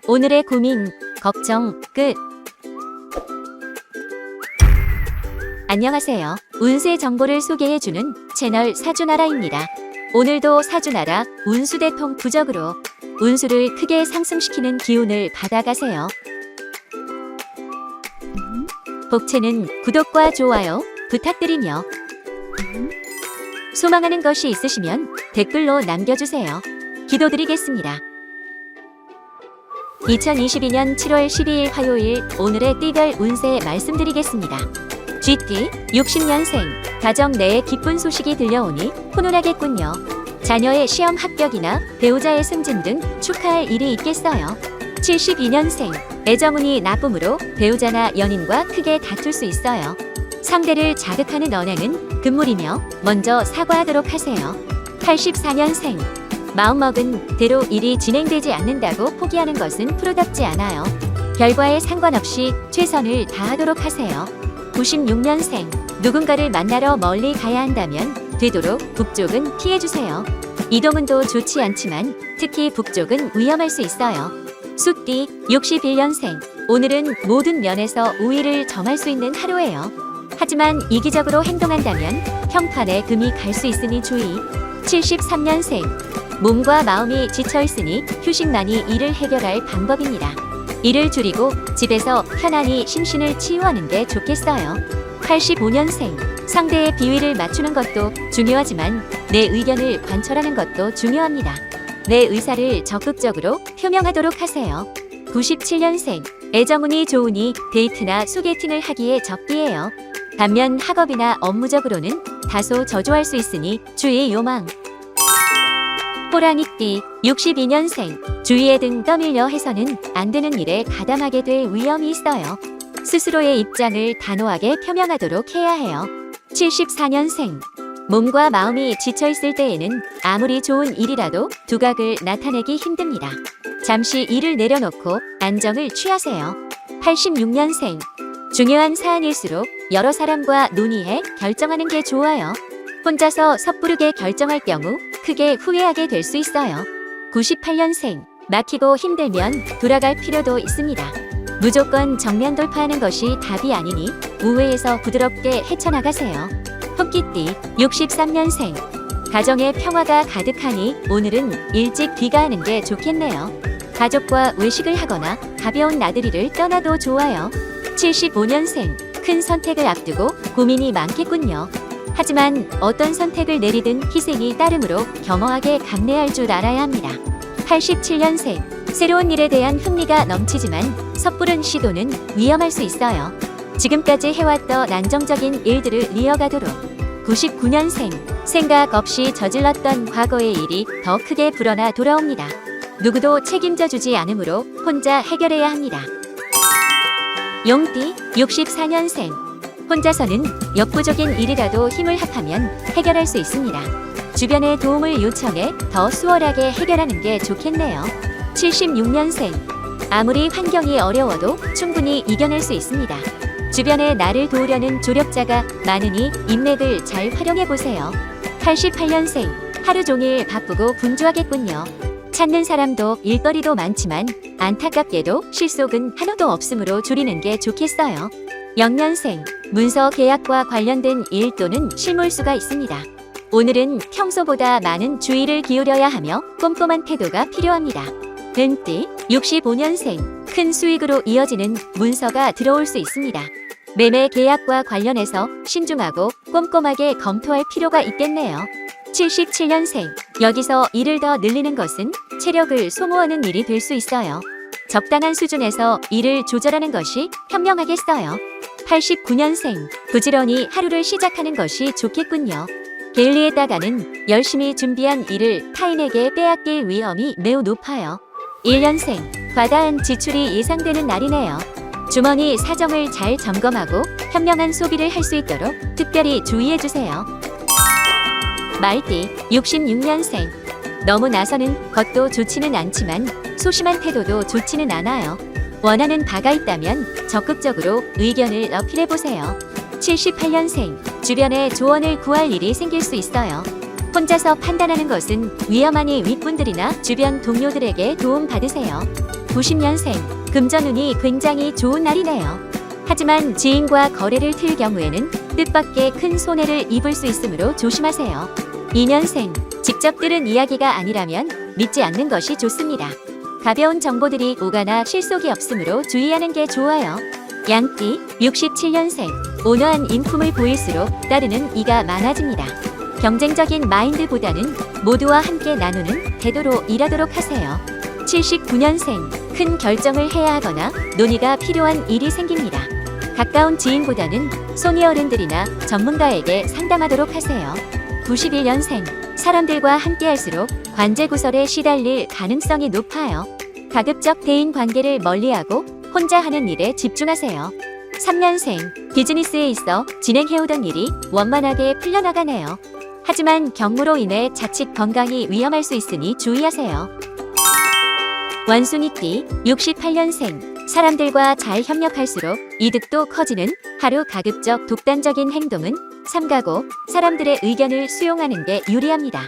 오늘의 고민, 걱정 끝. 안녕하세요. 운세 정보를 소개해주는 채널 사주나라입니다. 오늘도 사주나라 운수대통 부적으로 운수를 크게 상승시키는 기운을 받아가세요. 복채는 구독과 좋아요 부탁드리며 소망하는 것이 있으시면 댓글로 남겨주세요. 기도드리겠습니다. 2022년 7월 12일 화요일 오늘의 띠별 운세 말씀드리겠습니다. GT 60년생 가정 내에 기쁜 소식이 들려오니 훈훈하겠군요. 자녀의 시험 합격이나 배우자의 승진 등 축하할 일이 있겠어요. 72년생 애정운이 나쁨으로 배우자나 연인과 크게 다툴 수 있어요. 상대를 자극하는 언행은 금물이며 먼저 사과하도록 하세요. 84년생 마음먹은 대로 일이 진행되지 않는다고 포기하는 것은 프로답지 않아요. 결과에 상관없이 최선을 다하도록 하세요. 96년생 누군가를 만나러 멀리 가야 한다면 되도록 북쪽은 피해주세요. 이동운도 좋지 않지만 특히 북쪽은 위험할 수 있어요. 숫띠 61년생 오늘은 모든 면에서 우위를 점할 수 있는 하루예요. 하지만 이기적으로 행동한다면 평판에 금이 갈 수 있으니 주의. 73년생 몸과 마음이 지쳐있으니 휴식만이 일을 해결할 방법입니다. 일을 줄이고 집에서 편안히 심신을 치유하는 게 좋겠어요. 85년생 상대의 비위를 맞추는 것도 중요하지만 내 의견을 관철하는 것도 중요합니다. 내 의사를 적극적으로 표명하도록 하세요. 97년생 애정운이 좋으니 데이트나 소개팅을 하기에 적기예요. 반면 학업이나 업무적으로는 다소 저조할 수 있으니 주의 요망. 호랑이띠 62년생 주위에 등 떠밀려 해서는 안 되는 일에 가담하게 될 위험이 있어요. 스스로의 입장을 단호하게 표명하도록 해야 해요. 74년생 몸과 마음이 지쳐있을 때에는 아무리 좋은 일이라도 두각을 나타내기 힘듭니다. 잠시 일을 내려놓고 안정을 취하세요. 86년생 중요한 사안일수록 여러 사람과 논의해 결정하는 게 좋아요. 혼자서 섣부르게 결정할 경우 크게 후회하게 될 수 있어요. 98년생 막히고 힘들면 돌아갈 필요도 있습니다. 무조건 정면 돌파하는 것이 답이 아니니 우회에서 부드럽게 헤쳐나가세요. 토끼띠 63년생 가정에 평화가 가득하니 오늘은 일찍 귀가하는 게 좋겠네요. 가족과 외식을 하거나 가벼운 나들이를 떠나도 좋아요. 75년생 큰 선택을 앞두고 고민이 많겠군요. 하지만 어떤 선택을 내리든 희생이 따르므로 겸허하게 감내할 줄 알아야 합니다. 87년생 새로운 일에 대한 흥미가 넘치지만 섣부른 시도는 위험할 수 있어요. 지금까지 해왔던 안정적인 일들을 이어가도록. 99년생 생각 없이 저질렀던 과거의 일이 더 크게 불어나 돌아옵니다. 누구도 책임져 주지 않으므로 혼자 해결해야 합니다. 용띠 64년생 혼자서는 역부족인 일이라도 힘을 합하면 해결할 수 있습니다. 주변의 도움을 요청해 더 수월하게 해결하는 게 좋겠네요. 76년생 아무리 환경이 어려워도 충분히 이겨낼 수 있습니다. 주변에 나를 도우려는 조력자가 많으니 인맥을 잘 활용해보세요. 88년생 하루 종일 바쁘고 분주하겠군요. 찾는 사람도 일거리도 많지만 안타깝게도 실속은 하나도 없으므로 줄이는 게 좋겠어요. 0년생 문서 계약과 관련된 일 또는 실물수가 있습니다. 오늘은 평소보다 많은 주의를 기울여야 하며 꼼꼼한 태도가 필요합니다. 은띠 65년생 큰 수익으로 이어지는 문서가 들어올 수 있습니다. 매매 계약과 관련해서 신중하고 꼼꼼하게 검토할 필요가 있겠네요. 77년생 여기서 일을 더 늘리는 것은 체력을 소모하는 일이 될 수 있어요. 적당한 수준에서 일을 조절하는 것이 현명하겠어요. 89년생 부지런히 하루를 시작하는 것이 좋겠군요. 게을리했다가는 열심히 준비한 일을 타인에게 빼앗길 위험이 매우 높아요. 1년생 과다한 지출이 예상되는 날이네요. 주머니 사정을 잘 점검하고 현명한 소비를 할 수 있도록 특별히 주의해주세요. 말띠 66년생 너무 나서는 것도 좋지는 않지만 소심한 태도도 좋지는 않아요. 원하는 바가 있다면 적극적으로 의견을 어필해보세요. 78년생 주변에 조언을 구할 일이 생길 수 있어요. 혼자서 판단하는 것은 위험하니 윗분들이나 주변 동료들에게 도움 받으세요. 90년생, 금전운이 굉장히 좋은 날이네요. 하지만 지인과 거래를 틀 경우에는 뜻밖의 큰 손해를 입을 수 있으므로 조심하세요. 2년생, 직접 들은 이야기가 아니라면 믿지 않는 것이 좋습니다. 가벼운 정보들이 오가나 실속이 없으므로 주의하는 게 좋아요. 양띠, 67년생, 온화한 인품을 보일수록 따르는 이가 많아집니다. 경쟁적인 마인드보다는 모두와 함께 나누는 태도로 일하도록 하세요. 79년생, 큰 결정을 해야 하거나 논의가 필요한 일이 생깁니다. 가까운 지인보다는 손위 어른들이나 전문가에게 상담하도록 하세요. 91년생, 사람들과 함께할수록 관제구설에 시달릴 가능성이 높아요. 가급적 대인 관계를 멀리하고 혼자 하는 일에 집중하세요. 3년생, 비즈니스에 있어 진행해오던 일이 원만하게 풀려나가네요. 하지만 경무로 인해 자칫 건강이 위험할 수 있으니 주의하세요. 원숭이띠, 68년생, 사람들과 잘 협력할수록 이득도 커지는 하루. 가급적 독단적인 행동은 삼가고 사람들의 의견을 수용하는 게 유리합니다.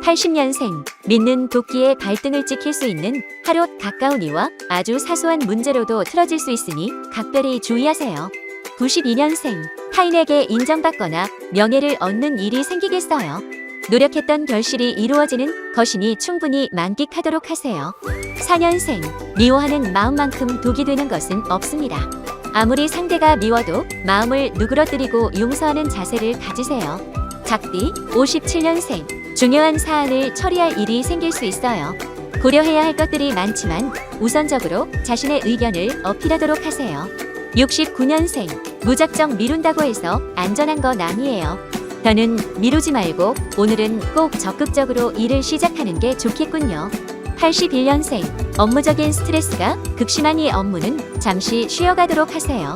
80년생, 믿는 도끼에 발등을 찍힐 수 있는 하루. 가까운 이와 아주 사소한 문제로도 틀어질 수 있으니 각별히 주의하세요. 92년생, 타인에게 인정받거나 명예를 얻는 일이 생기겠어요. 노력했던 결실이 이루어지는 것이니 충분히 만끽하도록 하세요. 4년생, 미워하는 마음만큼 독이 되는 것은 없습니다. 아무리 상대가 미워도 마음을 누그러뜨리고 용서하는 자세를 가지세요. 작띠, 57년생, 중요한 사안을 처리할 일이 생길 수 있어요. 고려해야 할 것들이 많지만 우선적으로 자신의 의견을 어필하도록 하세요. 69년생, 무작정 미룬다고 해서 안전한 건 아니에요. 더는 미루지 말고 오늘은 꼭 적극적으로 일을 시작하는 게 좋겠군요. 81년생, 업무적인 스트레스가 극심한 이 업무는 잠시 쉬어가도록 하세요.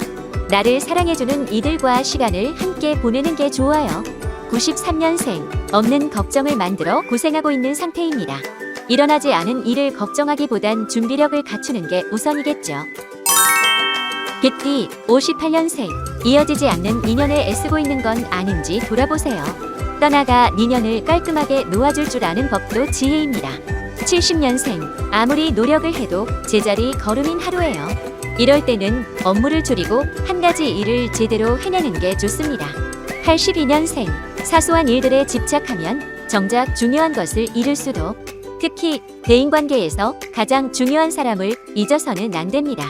나를 사랑해주는 이들과 시간을 함께 보내는 게 좋아요. 93년생, 없는 걱정을 만들어 고생하고 있는 상태입니다. 일어나지 않은 일을 걱정하기보단 준비력을 갖추는 게 우선이겠죠. 개띠, 58년생, 이어지지 않는 인연에 애쓰고 있는 건 아닌지 돌아보세요. 떠나가 인연을 깔끔하게 놓아줄 줄 아는 법도 지혜입니다. 70년생, 아무리 노력을 해도 제자리 걸음인 하루예요. 이럴 때는 업무를 줄이고 한 가지 일을 제대로 해내는 게 좋습니다. 82년생, 사소한 일들에 집착하면 정작 중요한 것을 잃을 수도. 특히 대인관계에서 가장 중요한 사람을 잊어서는 안 됩니다.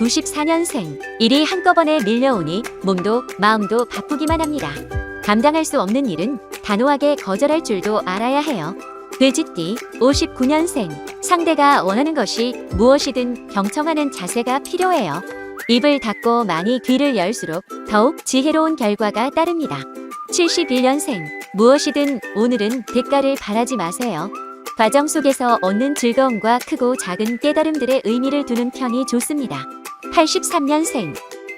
94년생, 일이 한꺼번에 밀려오니 몸도 마음도 바쁘기만 합니다. 감당할 수 없는 일은 단호하게 거절할 줄도 알아야 해요. 돼지띠, 59년생, 상대가 원하는 것이 무엇이든 경청하는 자세가 필요해요. 입을 닫고 많이 귀를 열수록 더욱 지혜로운 결과가 따릅니다. 71년생, 무엇이든 오늘은 대가를 바라지 마세요. 과정 속에서 얻는 즐거움과 크고 작은 깨달음들의 의미를 두는 편이 좋습니다. 83년생,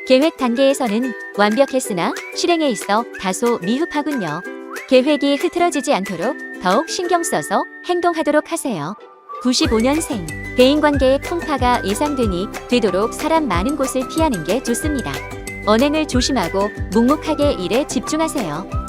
계획 단계에서는 완벽했으나 실행에 있어 다소 미흡하군요. 계획이 흐트러지지 않도록 더욱 신경 써서 행동하도록 하세요. 95년생, 대인관계의 풍파가 예상되니 되도록 사람 많은 곳을 피하는 게 좋습니다. 언행을 조심하고 묵묵하게 일에 집중하세요.